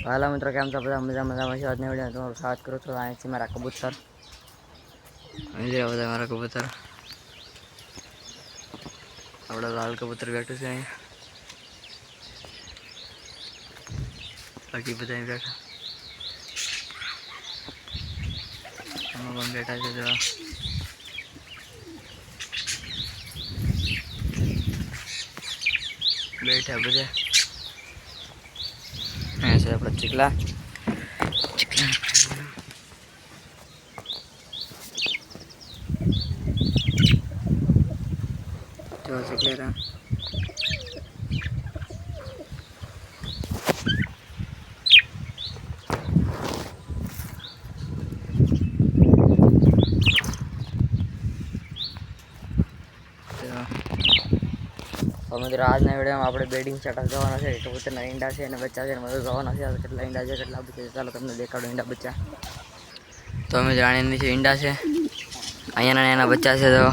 હાલો મિત્રો, કેમ છો બધા? મજામાં છે? આજના વિડીયોમાં તમારું સ્વાગત કરું છું. અહીં છે મારા કબૂતર, અહીં છે બધા મારા કબૂતર. આપણા લાલ કબૂતર બેઠું છે અહીંયા, બાકી બધા અહીં બેઠા, આમાં પણ બેઠા છે. જો બેઠા બધા અહીંયા છે આપણા ચીકલા. જો ચીકલેરા મિત્રો, આજના વિડીયોમાં આપણે બેડિંગ સેટઅપ જવાના છે. કબૂતરના ઈંડા છે અને બચ્ચા છે, બધું જવાના છે. કેટલા ઈંડા છે, કેટલા બચ્ચા છે, ચાલો તમને દેખાડો ઈંડા બચ્ચા. તો અમે જાણીએ નીચે ઈંડા છે, અહીંયા એના બચ્ચા છે. તો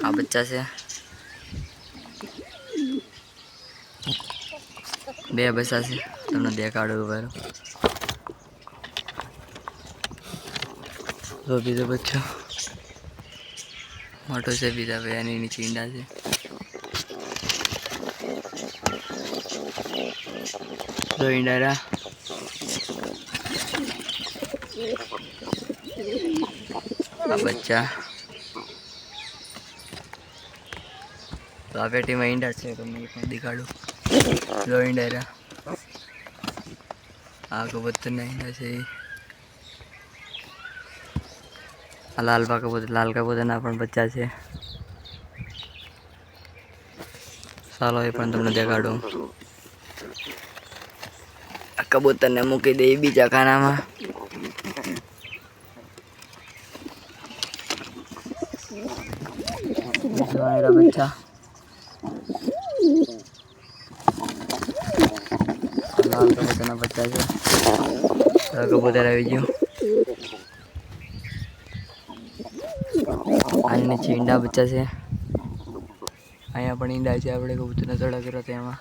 આ બચ્ચા છે, બે બચ્ચા છે, તમને દેખાડું બરાબર. તો બીજો બચ્ચો મોટો છે, બીજા બે એની નીચે ઈંડા છે. તો ઈંડા આ બચ્ચા, તો આ પેટીમાં ઈંડા છે, તમને પણ દેખાડું. જો ઈંડા આ કબૂતરના ઈંડા છે. આ લાલ કબૂતરના પણ બચ્ચા છે. ચાલો એ પણ તમને દેખાડું. કબૂતરને મૂકી દે બીજા ખાનામાં. બચ્ચા લાલ કબૂતરના બચ્ચા છે. કબૂતર આવી ગયું. આની નીચે ઈંડા બચ્ચા છે. અહીંયા પણ ઈંડા છે. આપણે કબૂતરના ચડા કર્યા હતા એમાં.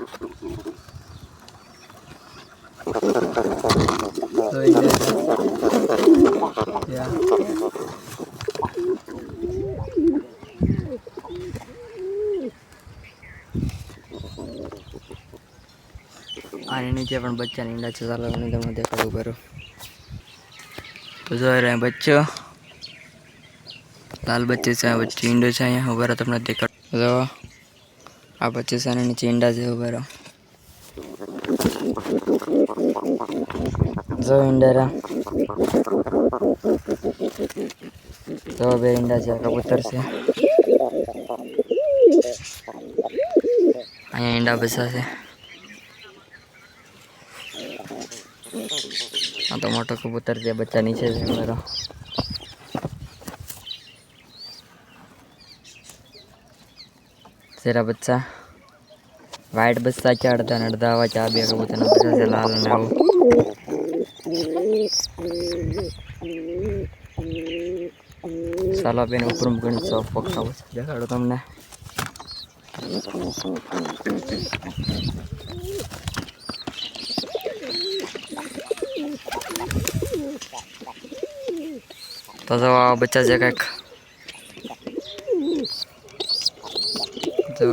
આની નીચે પણ બચ્ચાની ઈંડા છે. ચાલો તમને દેખાડું કરું. તો જોઈ રહ્યા બચ્ચો, લાલ બચ્ચે છે, વચ્ચે ઈંડો છે. અહીંયા ઉભા રહો, તમને દેખાડું. જો આ બચ્ચે છે, આની નીચે ઈંડા છે. ઉભા રહો, જો ઈંડા તો બે ઈંડા છે. કબૂતર છે, અહીંયા ઈંડા બચ્ચા છે. આ તો મોટો કબૂતર છે, બચ્ચા નીચે છે. મારો તેરા બચ્ચા વાઈટ બચ્ચા છે. અડધા ને અડધા આવા છે. આ બે કબૂતરના બચ્ચા છે, લાલ અને આવું. ચાલો બેન ઉપર મૂકીને સૌ પક્ષા બચ્ચા દેખાડો તમને. તો બચ્ચા છે કંઈક. તો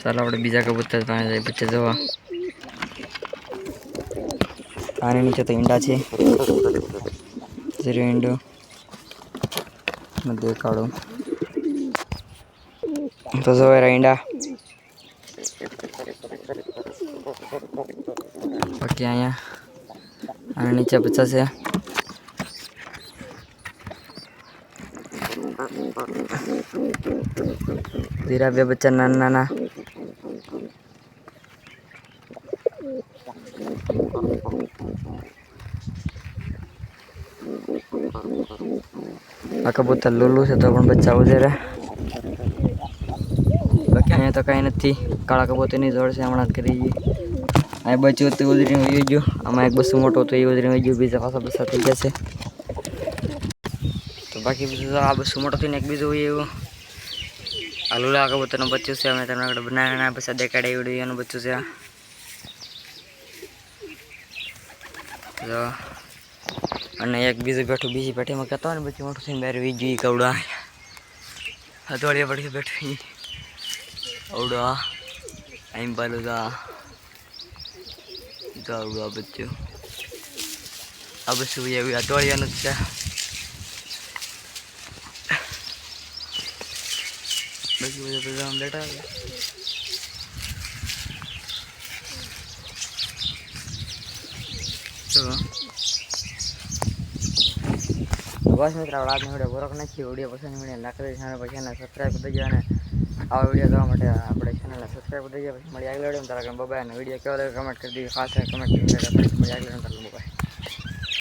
ચાલો આપણે બીજા કબૂતર પાસે જઈએ. બચ્ચા જોવા આની નીચે તો ઈંડા છે. ઝીરો ઈંડો દેખાડું. તો જોવા ઈંડા બાકી અહીંયા આના નીચે બચ્ચા છે. ધીરા બે બચ્ચા નાના નાના. આ કબૂતર લોલું છે તો પણ બચ્ચા વધારે. બાકી અહીંયા તો કાંઈ નથી. કાળા કબૂતરની જોડ છે, હમણાં જ કરી ગઈ. આ બચ્ચું હતું ઉધરીને વહી ગયું. આમાં એક બસ્સું મોટું હતું, એ ઉધરીને વહી ગયું. બીજા પાછા બચ્ચા થઈ ગયા છે. બાકી બીજું તો આ બસું મોટો થઈને એક બીજું હોય એવું આ લુલા કબૂતરનું બચ્ચું છે. અમે તમને આગળ બનાવીને પછી દેખાડે એવડું એનું બચ્ચું છે. અને એક બીજું બેઠું બીજી પેટીમાં કહેતો ને બચ્ચું મોટું થઈને બહાર વીજળી કવડા હથવાળીયા પડી બેઠી અવડા અહીં પાલું આવડું આ બચ્ચું એવી હથવાળિયાનું જ છે. બાકી બધા બેઠા બસ મિત્રો આજનો વિડીયો પૂરો નથી. વિડીયો પસંદ વિડીયો લાખ ચેનલ પછી એને સબસ્ક્રાઈબ કરી દેજો અને આવા વિડીયો જોવા માટે આપણે ચેનલને સબસ્ક્રાઈબ કરી દેજો. પછી મળી આગળ વિડીયો તારા બાય અને વિડીયો કેવો લાગે કમેન્ટ કરી દીધું. ખાસ કમેન્ટ કરી મળી આગળ બાય.